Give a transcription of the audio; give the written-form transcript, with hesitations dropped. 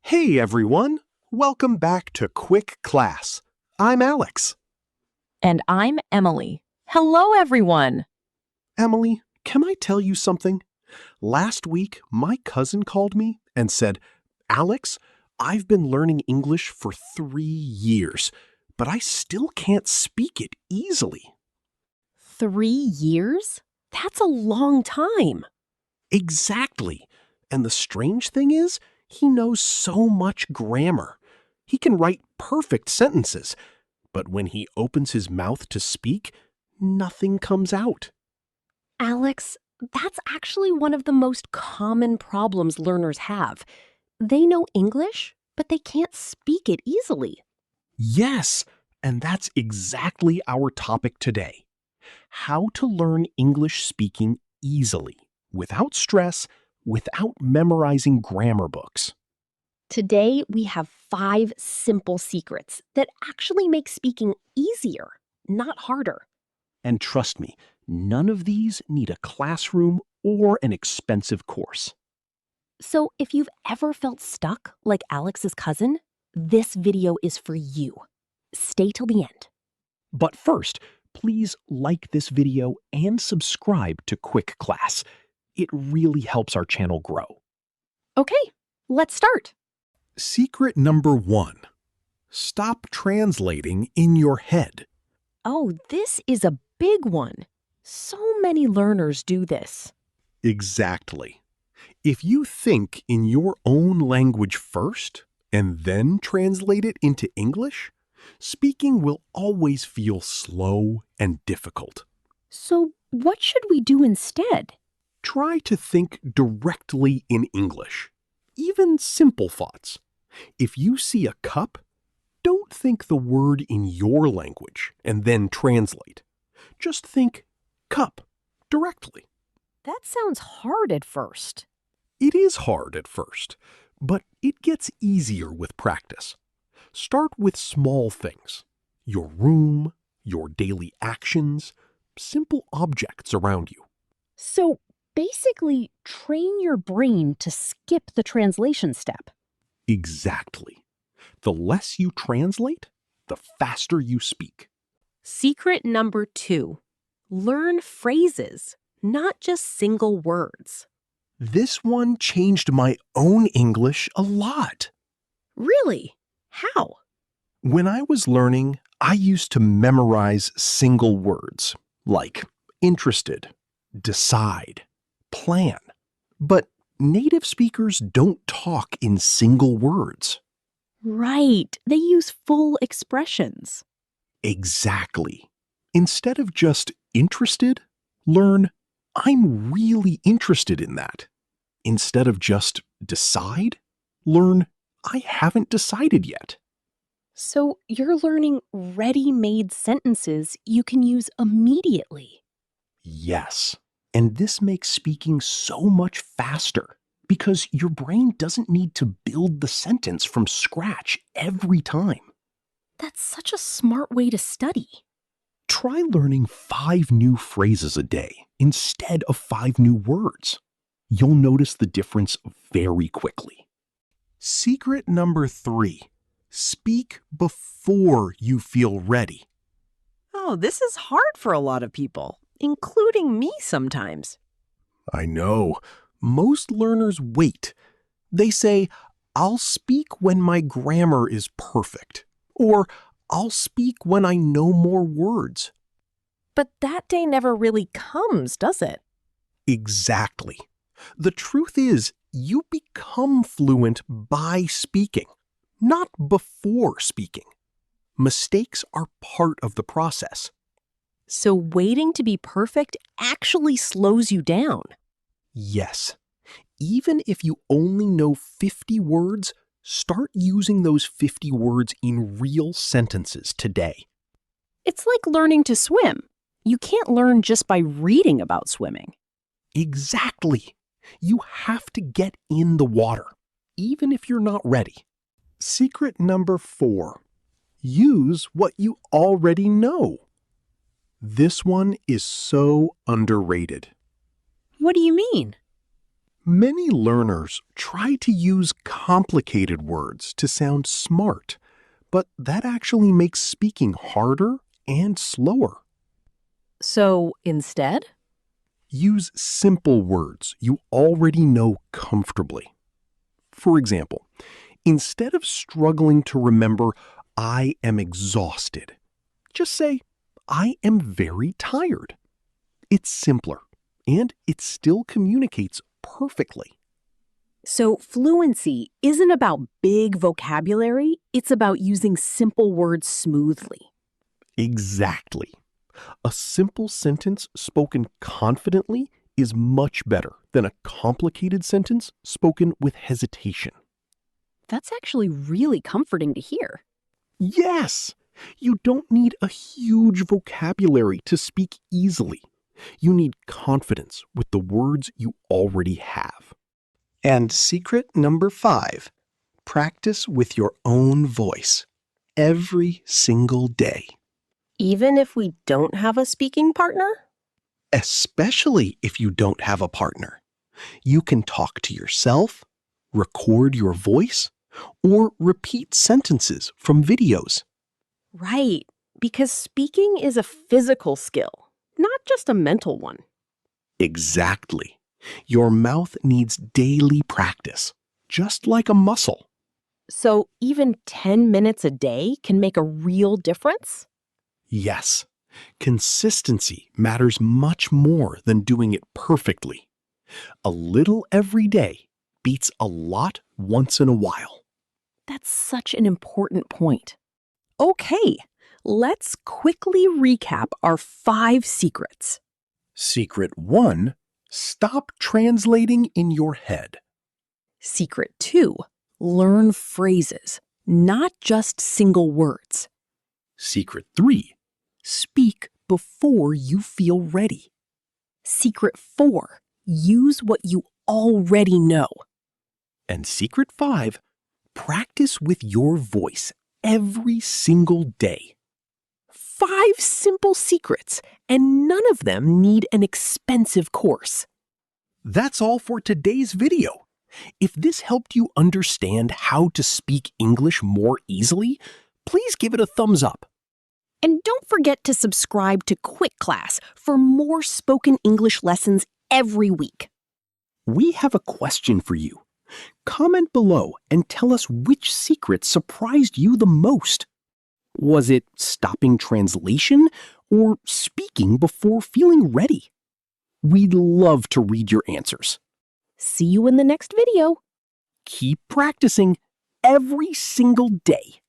Hey everyone! Welcome back to Quick Class. I'm Alex. And I'm Emily. Hello, everyone. Emily, can I tell you something? Last week, my cousin called me and said, Alex, I've been learning English for 3 years, but I still can't speak it easily. 3 years? That's a long time. Exactly. And the strange thing is, he knows so much grammar. He can write perfect sentences, but when he opens his mouth to speak, nothing comes out. Alex, that's actually one of the most common problems learners have. They know English, but they can't speak it easily. Yes, and that's exactly our topic today. How to learn English speaking easily, without stress, without memorizing grammar books. Today, we have 5 simple secrets that actually make speaking easier, not harder. And trust me, none of these need a classroom or an expensive course. So if you've ever felt stuck like Alex's cousin, this video is for you. Stay till the end. But first, please like this video and subscribe to Quick Class. It really helps our channel grow. Okay, let's start. Secret number 1. Stop translating in your head. Oh, this is a big one. So many learners do this. Exactly. If you think in your own language first and then translate it into English, speaking will always feel slow and difficult. So what should we do instead? Try to think directly in English, even simple thoughts. If you see a cup, don't think the word in your language and then translate. Just think cup directly. That sounds hard at first. It is hard at first, but it gets easier with practice. Start with small things. Your room, your daily actions, simple objects around you. So basically, train your brain to skip the translation step. Exactly. The less you translate, the faster you speak. Secret number 2. Learn phrases, not just single words. This one changed my own English a lot. Really? How? When I was learning, I used to memorize single words like interested, decide, plan. But native speakers don't talk in single words. Right. They use full expressions. Exactly. Instead of just interested, learn I'm really interested in that. Instead of just decide, learn I haven't decided yet. So you're learning ready-made sentences you can use immediately. Yes. And this makes speaking so much faster because your brain doesn't need to build the sentence from scratch every time. That's such a smart way to study. Try learning 5 new phrases a day instead of 5 new words. You'll notice the difference very quickly. Secret number 3. Speak before you feel ready. Oh, this is hard for a lot of people, including me sometimes. I know. Most learners wait. They say, I'll speak when my grammar is perfect. Or, I'll speak when I know more words. But that day never really comes, does it? Exactly. The truth is, you become fluent by speaking, not before speaking. Mistakes are part of the process. So waiting to be perfect actually slows you down. Yes. Even if you only know 50 words, start using those 50 words in real sentences today. It's like learning to swim. You can't learn just by reading about swimming. Exactly. You have to get in the water, even if you're not ready. Secret number 4. Use what you already know. This one is so underrated. What do you mean? Many learners try to use complicated words to sound smart, but that actually makes speaking harder and slower. So instead? Use simple words you already know comfortably. For example, instead of struggling to remember, I am exhausted, just say, I am very tired. It's simpler, and it still communicates perfectly. So fluency isn't about big vocabulary, it's about using simple words smoothly. Exactly. A simple sentence spoken confidently is much better than a complicated sentence spoken with hesitation. That's actually really comforting to hear. Yes! You don't need a huge vocabulary to speak easily. You need confidence with the words you already have. And secret number 5, practice with your own voice every single day. Even if we don't have a speaking partner? Especially if you don't have a partner. You can talk to yourself, record your voice, or repeat sentences from videos. Right, because speaking is a physical skill, not just a mental one. Exactly. Your mouth needs daily practice, just like a muscle. So even 10 minutes a day can make a real difference? Yes, consistency matters much more than doing it perfectly. A little every day beats a lot once in a while. That's such an important point. Okay, let's quickly recap our 5 secrets. Secret 1, stop translating in your head. Secret 2, learn phrases, not just single words. Secret 3, speak before you feel ready. Secret 4, use what you already know. And secret 5, practice with your voice every single day. 5 simple secrets, and none of them need an expensive course. That's all for today's video. If this helped you understand how to speak English more easily, please give it a thumbs up. And don't forget to subscribe to Quick Class for more spoken English lessons every week. We have a question for you. Comment below and tell us which secret surprised you the most. Was it stopping translation or speaking before feeling ready? We'd love to read your answers. See you in the next video. Keep practicing every single day.